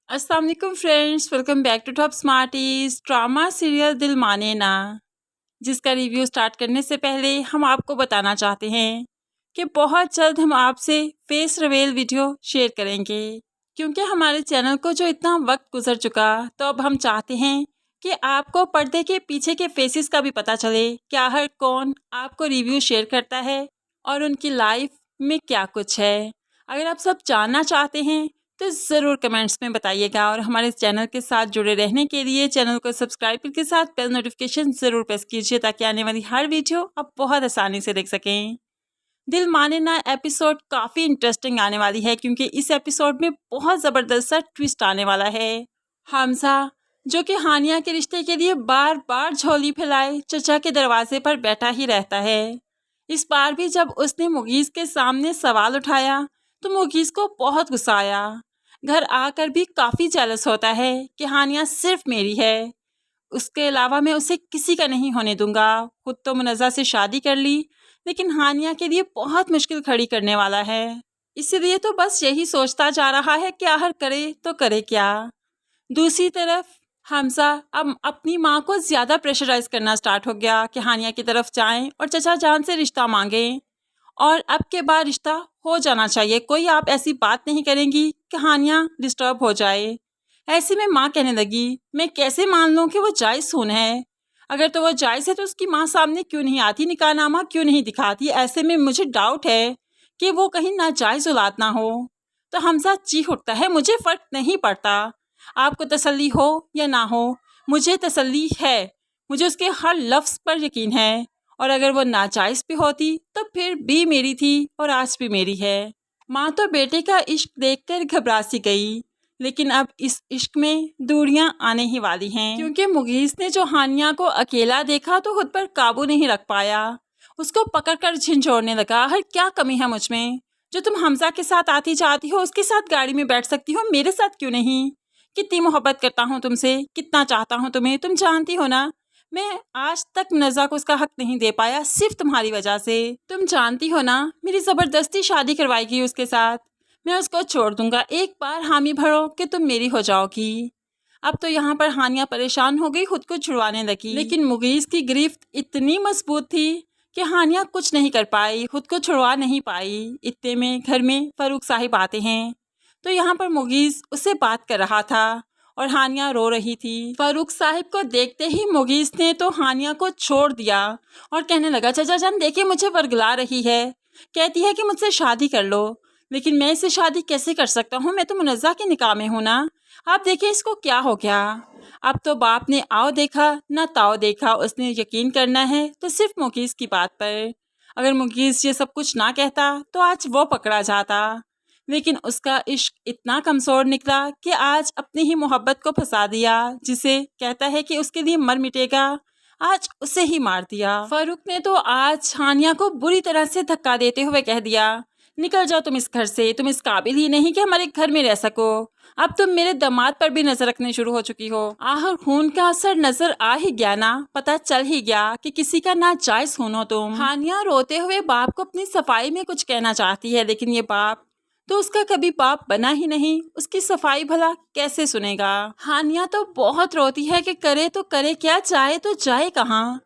अस्सलाम वालेकुम friends, welcome back to top smarties. Drama serial Dil Mane ना, जिसका रिव्यू स्टार्ट करने से पहले हम आपको बताना चाहते हैं कि बहुत जल्द हम आपसे फेस रिवील वीडियो शेयर करेंगे, क्योंकि हमारे चैनल को जो इतना वक्त गुजर चुका, तो अब हम चाहते हैं कि आपको पर्दे के पीछे के फेसेस का भी पता चले कि हर कौन आपको रिव्यू शेयर करता है और उनकी लाइफ में क्या कुछ है। अगर आप सब जानना चाहते हैं तो ज़रूर कमेंट्स में बताइएगा, और हमारे चैनल के साथ जुड़े रहने के लिए चैनल को सब्सक्राइब करके साथ बेल नोटिफिकेशन ज़रूर प्रेस कीजिए, ताकि आने वाली हर वीडियो आप बहुत आसानी से देख सकें। दिल माने ना एपिसोड काफ़ी इंटरेस्टिंग आने वाली है, क्योंकि इस एपिसोड में बहुत ज़बरदस्त सा ट्विस्ट आने वाला है। हमजा, जो कि हानिया के रिश्ते के लिए बार बार झोली फैलाए चचा के दरवाजे पर बैठा ही रहता है, इस बार भी जब उसने मुगीज़ के सामने सवाल उठाया तो मुगीज़ को बहुत गुस्सा आया। घर आकर भी काफ़ी जेलस होता है कि हानिया सिर्फ मेरी है, उसके अलावा मैं उसे किसी का नहीं होने दूंगा। खुद तो मुनज़्ज़ा से शादी कर ली, लेकिन हानिया के लिए बहुत मुश्किल खड़ी करने वाला है, इसीलिए तो बस यही सोचता जा रहा है कि आखिर करे तो करे क्या। दूसरी तरफ हमजा अब अपनी माँ को ज़्यादा प्रेशराइज करना स्टार्ट हो गया कि हानिया की तरफ जाएं और चचा जान से रिश्ता मांगें, और अब के बाद रिश्ता हो जाना चाहिए, कोई आप ऐसी बात नहीं करेंगी कि हानिया डिस्टर्ब हो जाए। ऐसे में माँ कहने लगी, मैं कैसे मान लूँ कि वो जायज़ खून है? अगर तो वो जायज़ है तो उसकी माँ सामने क्यों नहीं आती, निकाहनामा क्यों नहीं दिखाती? ऐसे में मुझे डाउट है कि वो कहीं नाजायज़ औलाद ना हो। तो हमजा चीख उठता है, मुझे फ़र्क नहीं पड़ता, आपको तसल्ली हो या ना हो, मुझे तसल्ली है, मुझे उसके हर लफ्ज़ पर यकीन है, और अगर वो नाजायज़ भी होती तो फिर भी मेरी थी और आज भी मेरी है। माँ तो बेटे का इश्क देखकर घबरा सी गई, लेकिन अब इस इश्क में दूरियां आने ही वाली हैं, क्योंकि मुगीज़ ने जो हानिया को अकेला देखा तो खुद पर काबू नहीं रख पाया, उसको पकड़कर झिंझोड़ने लगा। हर क्या कमी है मुझ में, जो तुम हमजा के साथ आती जाती हो, उसके साथ गाड़ी में बैठ सकती हो, मेरे साथ क्यों नहीं? कितनी मोहब्बत करता हूँ तुमसे, कितना चाहता हूँ तुम्हें, तुम जानती हो ना। मैं आज तक मुनज़्ज़ा को उसका हक नहीं दे पाया, सिर्फ तुम्हारी वजह से। तुम जानती हो ना, मेरी ज़बरदस्ती शादी करवाई गई उसके साथ, मैं उसको छोड़ दूंगा, एक बार हामी भरो कि तुम मेरी हो जाओगी। अब तो यहाँ पर हानिया परेशान हो गई, खुद को छुड़वाने लगी, लेकिन मुगीज़ की गिरफ्त इतनी मजबूत थी कि हानिया कुछ नहीं कर पाई, खुद को छुड़वा नहीं पाई। इतने में घर में फ़ारूक साहिब आते हैं, तो यहाँ पर मुगीज़ उससे बात कर रहा था और हानिया रो रही थी। फ़ारूक साहिब को देखते ही मुगीज़ ने तो हानिया को छोड़ दिया और कहने लगा, चाचा जान देखिए, मुझे वर्गला रही है, कहती है कि मुझसे शादी कर लो, लेकिन मैं इससे शादी कैसे कर सकता हूँ, मैं तो मुनज़्ज़ा के निकाह में हूँ ना। आप देखिए इसको क्या हो गया। अब तो बाप ने आओ देखा ना ताओ देखा, उसने यकीन करना है तो सिर्फ मुगीज़ की बात पर। अगर मुगीज़ ये सब कुछ ना कहता तो आज वो पकड़ा जाता, लेकिन उसका इश्क इतना कमज़ोर निकला कि आज अपनी ही मोहब्बत को फंसा दिया, जिसे कहता है कि उसके लिए मर मिटेगा, आज उसे ही मार दिया। फ़ारूक ने तो आज हानिया को बुरी तरह से धक्का देते हुए कह दिया, निकल जाओ तुम इस घर से, तुम इस काबिल ही नहीं कि हमारे घर में रह सको। अब तुम मेरे दामाद पर भी नजर रखने शुरू हो चुकी हो। आखिर खून का असर नजर आ ही गया ना, पता चल ही गया कि किसी का नाजायज खून हो तुम। हानिया रोते हुए बाप को अपनी सफाई में कुछ कहना चाहती है, लेकिन ये बाप तो उसका कभी बाप बना ही नहीं, उसकी सफाई भला कैसे सुनेगा। हानिया तो बहुत रोती है कि करे तो करे क्या, जाए तो जाए कहाँ,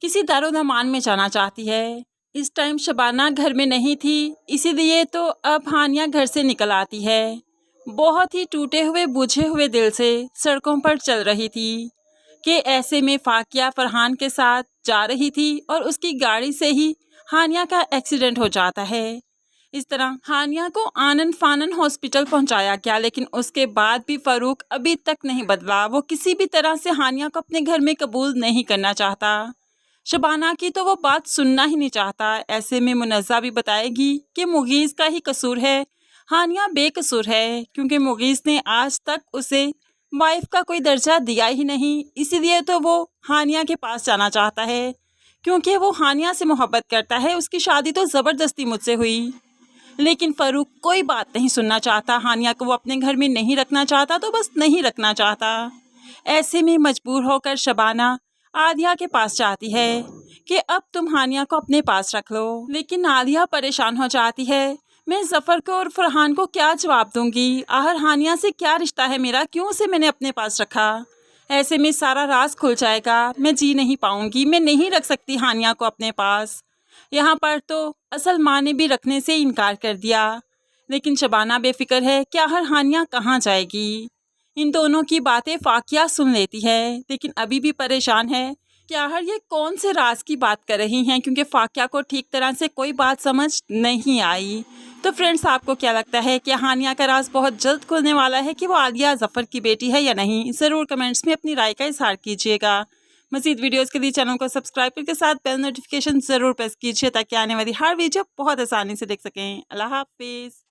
किसी दारुल-अमान में जाना चाहती है। इस टाइम शबाना घर में नहीं थी, इसीलिए तो अब हानिया घर से निकल आती है, बहुत ही टूटे हुए बुझे हुए दिल से सड़कों पर चल रही थी कि ऐसे में फाकिया फरहान के साथ जा रही थी और उसकी गाड़ी से ही हानिया का एक्सीडेंट हो जाता है। इस तरह हानिया को आनन फानन हॉस्पिटल पहुंचाया गया, लेकिन उसके बाद भी फ़ारूक अभी तक नहीं बदला। वो किसी भी तरह से हानिया को अपने घर में कबूल नहीं करना चाहता, शबाना की तो वो बात सुनना ही नहीं चाहता। ऐसे में मुनज़्ज़ा भी बताएगी कि मुगीज़ का ही कसूर है, हानिया बेकसूर है, क्योंकि मुगीज़ ने आज तक उसे वाइफ का कोई दर्जा दिया ही नहीं, इसीलिए तो वो हानिया के पास जाना चाहता है, क्योंकि वो हानिया से मोहब्बत करता है। उसकी शादी तो ज़बरदस्ती मुझसे हुई, लेकिन फ़ारूक कोई बात नहीं सुनना चाहता, हानिया को वो अपने घर में नहीं रखना चाहता, तो बस नहीं रखना चाहता। ऐसे में मजबूर होकर शबाना आलिया के पास जाती है कि अब तुम हानिया को अपने पास रख लो, लेकिन आलिया परेशान हो जाती है, मैं ज़फ़र को और फरहान को क्या जवाब दूंगी? आखिर हानिया से क्या रिश्ता है मेरा? क्यों उसे मैंने अपने पास रखा? ऐसे में सारा राज खुल जाएगा, मैं जी नहीं पाऊंगी, मैं नहीं रख सकती हानिया को अपने पास। यहाँ पर तो असल माँ ने भी रखने से इनकार कर दिया, लेकिन शबाना बेफिक्र है कि आखिर हानिया कहाँ जाएगी। इन दोनों की बातें फाकिया सुन लेती है, लेकिन अभी भी परेशान है कि आखिर ये कौन से राज की बात कर रही हैं, क्योंकि फाकिया को ठीक तरह से कोई बात समझ नहीं आई। तो फ्रेंड्स, आपको क्या लगता है कि हानिया का राज बहुत जल्द खुलने वाला है कि वो आलिया ज़फ़र की बेटी है या नहीं? ज़रूर कमेंट्स में अपनी राय का इज़हार कीजिएगा। मज़ीद वीडियोस के लिए चैनल को सब्सक्राइब करके साथ बेल नोटिफिकेशन ज़रूर प्रेस कीजिए, ताकि आने वाली हर वीडियो बहुत आसानी से देख सकें। अल्लाह हाफ़िज़।